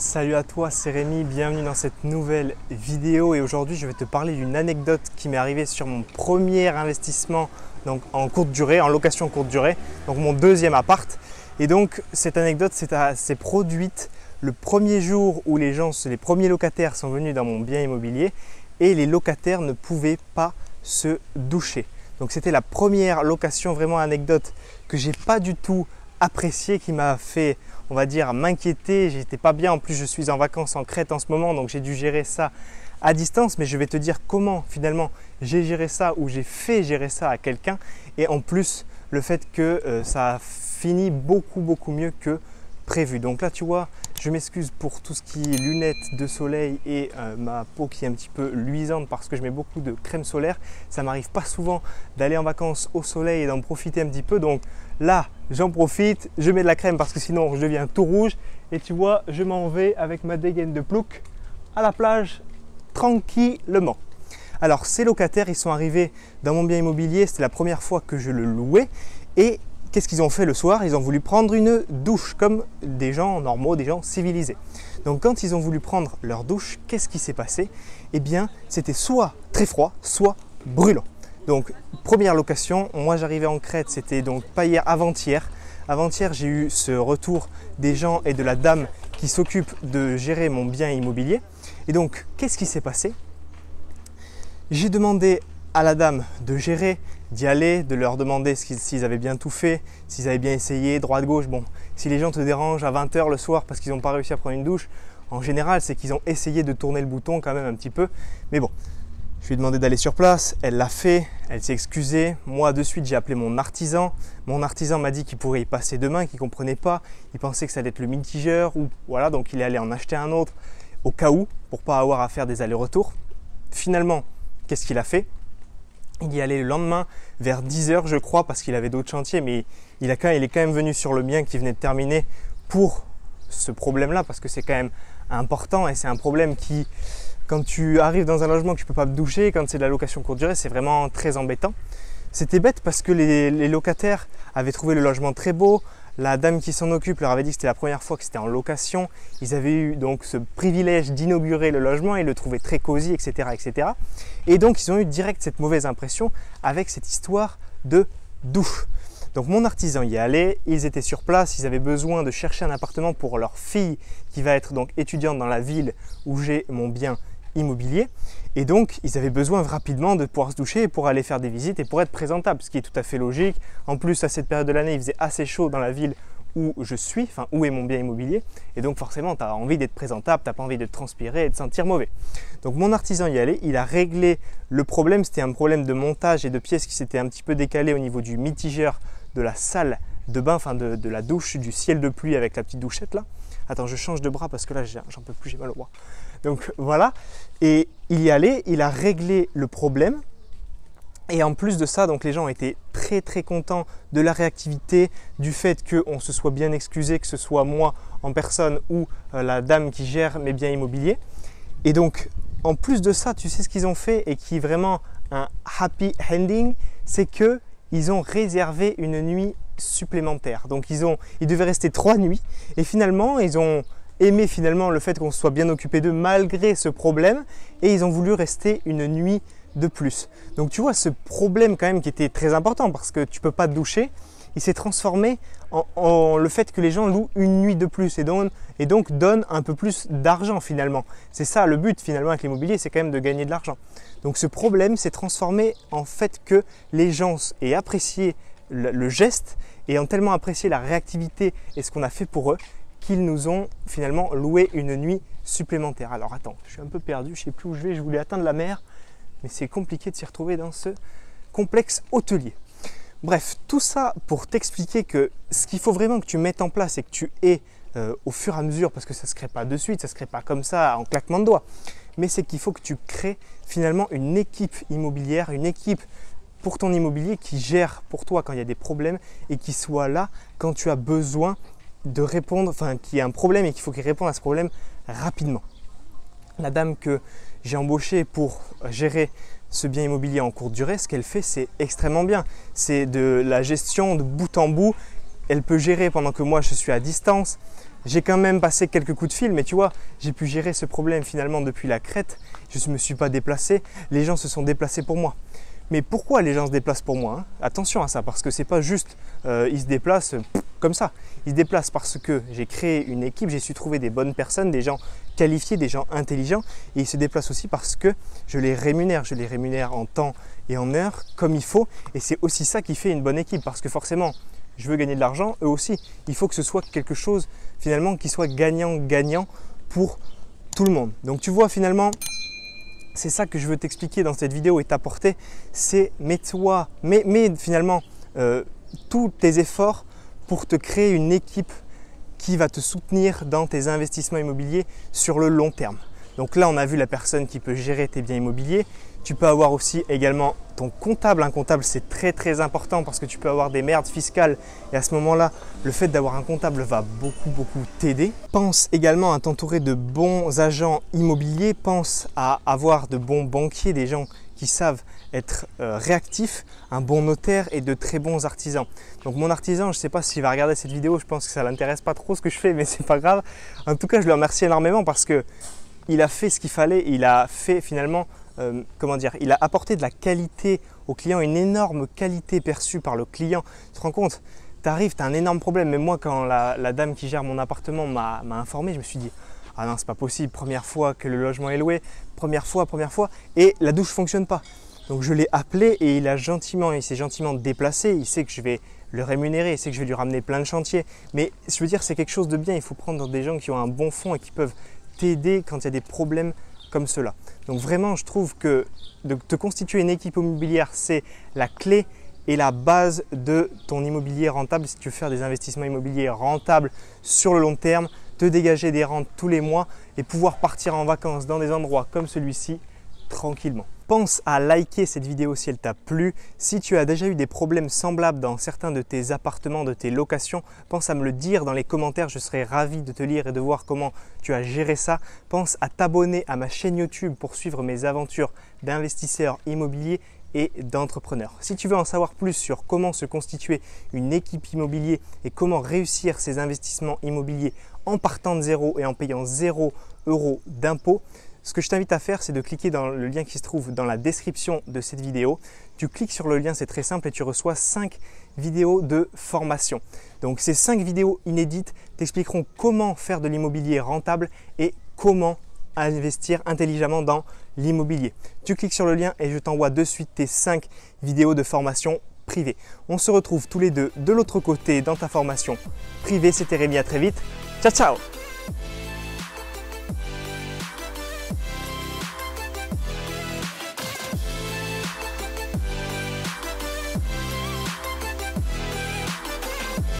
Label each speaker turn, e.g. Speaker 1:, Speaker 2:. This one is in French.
Speaker 1: Salut à toi, c'est Rémi, bienvenue dans cette nouvelle vidéo et aujourd'hui je vais te parler d'une anecdote qui m'est arrivée sur mon premier investissement donc en courte durée, en location courte durée, donc mon deuxième appart. Et donc cette anecdote s'est produite le premier jour où les premiers locataires sont venus dans mon bien immobilier et les locataires ne pouvaient pas se doucher. Donc c'était la première location vraiment anecdote que j'ai pas du tout appréciée, qui m'a fait, on va dire, m'inquiéter. J'étais pas bien, en plus je suis en vacances en Crète en ce moment, donc j'ai dû gérer ça à distance, mais je vais te dire comment finalement j'ai géré ça ou j'ai fait gérer ça à quelqu'un, et en plus le fait que ça a fini beaucoup mieux que prévu. Donc là tu vois, je m'excuse pour tout ce qui est lunettes de soleil et ma peau qui est un petit peu luisante parce que je mets beaucoup de crème solaire. Ça m'arrive pas souvent d'aller en vacances au soleil et d'en profiter un petit peu, donc là j'en profite, je mets de la crème parce que sinon je deviens tout rouge, et tu vois je m'en vais avec ma dégaine de plouc à la plage tranquillement. Alors ces locataires, ils sont arrivés dans mon bien immobilier, c'était la première fois que je le louais, et qu'est-ce qu'ils ont fait le soir? Ils ont voulu prendre une douche comme des gens normaux, des gens civilisés. Donc quand ils ont voulu prendre leur douche, qu'est-ce qui s'est passé? Eh bien c'était soit très froid, soit brûlant. Donc première location, moi j'arrivais en Crète, c'était donc pas hier, avant-hier. Avant-hier, j'ai eu ce retour des gens et de la dame qui s'occupe de gérer mon bien immobilier. Et donc qu'est-ce qui s'est passé? J'ai demandé à la dame de gérer, d'y aller, de leur demander s'ils avaient bien tout fait, s'ils avaient bien essayé, droite, gauche. Bon, si les gens te dérangent à 20 h le soir parce qu'ils n'ont pas réussi à prendre une douche, en général, c'est qu'ils ont essayé de tourner le bouton quand même un petit peu. Mais bon, je lui ai demandé d'aller sur place, elle l'a fait, elle s'est excusée. Moi, de suite, j'ai appelé mon artisan. Mon artisan m'a dit qu'il pourrait y passer demain, qu'il ne comprenait pas. Il pensait que ça allait être le mitigeur, ou voilà, donc il est allé en acheter un autre au cas où, pour ne pas avoir à faire des allers-retours. Finalement, qu'est-ce qu'il a fait? Il y allait le lendemain vers 10 h je crois, parce qu'il avait d'autres chantiers, mais il est quand même venu sur le mien qui venait de terminer pour ce problème-là, parce que c'est quand même important et c'est un problème qui, quand tu arrives dans un logement que tu ne peux pas te doucher, quand c'est de la location courte durée, c'est vraiment très embêtant. C'était bête parce que les locataires avaient trouvé le logement très beau. La dame qui s'en occupe leur avait dit que c'était la première fois que c'était en location. Ils avaient eu donc ce privilège d'inaugurer le logement, ils le trouvaient très cosy, etc., etc. Et donc ils ont eu direct cette mauvaise impression avec cette histoire de douche. Donc mon artisan y est allé, ils étaient sur place, ils avaient besoin de chercher un appartement pour leur fille qui va être donc étudiante dans la ville où j'ai mon bien immobilier, et donc ils avaient besoin rapidement de pouvoir se doucher pour aller faire des visites et pour être présentable, ce qui est tout à fait logique. En plus, à cette période de l'année, il faisait assez chaud dans la ville où je suis, enfin où est mon bien immobilier, et donc forcément tu as envie d'être présentable, tu n'as pas envie de transpirer et de sentir mauvais. Donc mon artisan y allait, il a réglé le problème. C'était un problème de montage et de pièces qui s'était un petit peu décalé au niveau du mitigeur de la salle de bain, enfin de la douche, du ciel de pluie avec la petite douchette là. Attends, je change de bras parce que là j'en peux plus, j'ai mal au bras. Donc voilà, et il y allait, il a réglé le problème. Et en plus de ça, donc les gens étaient très contents de la réactivité, du fait qu'on se soit bien excusé, que ce soit moi en personne ou la dame qui gère mes biens immobiliers. Et donc en plus de ça, tu sais ce qu'ils ont fait et qui est vraiment un happy ending, c'est qu'ils ont réservé une nuit supplémentaire. Donc ils devaient rester 3 nuits et finalement ils ont aimé le fait qu'on soit bien occupé d'eux malgré ce problème, et ils ont voulu rester une nuit de plus. Donc tu vois, ce problème quand même qui était très important parce que tu ne peux pas te doucher, il s'est transformé en le fait que les gens louent une nuit de plus et donc donnent un peu plus d'argent finalement. C'est ça le but finalement avec l'immobilier, c'est quand même de gagner de l'argent. Donc ce problème s'est transformé en fait que les gens aient apprécié le geste et ont tellement apprécié la réactivité et ce qu'on a fait pour eux qu'ils nous ont finalement loué une nuit supplémentaire. Alors attends, je suis un peu perdu, je ne sais plus où je vais, je voulais atteindre la mer, mais c'est compliqué de s'y retrouver dans ce complexe hôtelier. Bref, tout ça pour t'expliquer que ce qu'il faut vraiment que tu mettes en place et que tu aies au fur et à mesure, parce que ça ne se crée pas de suite, ça ne se crée pas comme ça en claquement de doigts, mais c'est qu'il faut que tu crées finalement une équipe immobilière, une équipe pour ton immobilier qui gère pour toi quand il y a des problèmes et qui soit là quand tu as besoin de répondre, enfin qu'il y a un problème et qu'il faut qu'il réponde à ce problème rapidement. La dame que j'ai embauchée pour gérer ce bien immobilier en courte durée, ce qu'elle fait, c'est extrêmement bien. C'est de la gestion de bout en bout. Elle peut gérer pendant que moi je suis à distance. J'ai quand même passé quelques coups de fil, mais tu vois, j'ai pu gérer ce problème finalement depuis la Crète. Je ne me suis pas déplacé, les gens se sont déplacés pour moi. Mais pourquoi les gens se déplacent pour moi, hein? Attention à ça, parce que c'est pas juste ils se déplacent comme ça. Ils se déplacent parce que j'ai créé une équipe, j'ai su trouver des bonnes personnes, des gens qualifiés, des gens intelligents. Et ils se déplacent aussi parce que je les rémunère en temps et en heure comme il faut. Et c'est aussi ça qui fait une bonne équipe, parce que forcément, je veux gagner de l'argent, eux aussi. Il faut que ce soit quelque chose finalement qui soit gagnant-gagnant pour tout le monde. Donc tu vois finalement, c'est ça que je veux t'expliquer dans cette vidéo et t'apporter, c'est mets finalement tous tes efforts pour te créer une équipe qui va te soutenir dans tes investissements immobiliers sur le long terme. Donc là, on a vu la personne qui peut gérer tes biens immobiliers. Tu peux avoir aussi également ton comptable. Un comptable, c'est très important parce que tu peux avoir des merdes fiscales et à ce moment-là, le fait d'avoir un comptable va beaucoup t'aider. Pense également à t'entourer de bons agents immobiliers. Pense à avoir de bons banquiers, des gens qui savent être réactifs, un bon notaire et de très bons artisans. Donc mon artisan, je ne sais pas s'il va regarder cette vidéo, je pense que ça ne l'intéresse pas trop ce que je fais, mais c'est pas grave. En tout cas, je le remercie énormément parce que il a fait ce qu'il fallait, il a fait finalement, il a apporté de la qualité au client, une énorme qualité perçue par le client. Tu te rends compte, tu arrives, tu as un énorme problème. Mais moi, quand la dame qui gère mon appartement m'a informé, je me suis dit, ah non, c'est pas possible, première fois que le logement est loué, première fois, et la douche ne fonctionne pas. Donc je l'ai appelé et il s'est gentiment déplacé, il sait que je vais le rémunérer, il sait que je vais lui ramener plein de chantiers. Mais je veux dire, c'est quelque chose de bien, il faut prendre des gens qui ont un bon fond et qui peuvent t'aider quand il y a des problèmes comme cela. Donc vraiment, je trouve que de te constituer une équipe immobilière, c'est la clé et la base de ton immobilier rentable. Si tu veux faire des investissements immobiliers rentables sur le long terme, te dégager des rentes tous les mois et pouvoir partir en vacances dans des endroits comme celui-ci tranquillement. Pense à liker cette vidéo si elle t'a plu. Si tu as déjà eu des problèmes semblables dans certains de tes appartements, de tes locations, pense à me le dire dans les commentaires. Je serai ravi de te lire et de voir comment tu as géré ça. Pense à t'abonner à ma chaîne YouTube pour suivre mes aventures d'investisseur immobilier et d'entrepreneur. Si tu veux en savoir plus sur comment se constituer une équipe immobilier et comment réussir ses investissements immobiliers en partant de zéro et en payant 0 € d'impôt, ce que je t'invite à faire, c'est de cliquer dans le lien qui se trouve dans la description de cette vidéo. Tu cliques sur le lien, c'est très simple et tu reçois 5 vidéos de formation. Donc ces 5 vidéos inédites t'expliqueront comment faire de l'immobilier rentable et comment investir intelligemment dans l'immobilier. Tu cliques sur le lien et je t'envoie de suite tes 5 vidéos de formation privée. On se retrouve tous les deux de l'autre côté dans ta formation privée. C'était Rémi, à très vite. Ciao, ciao!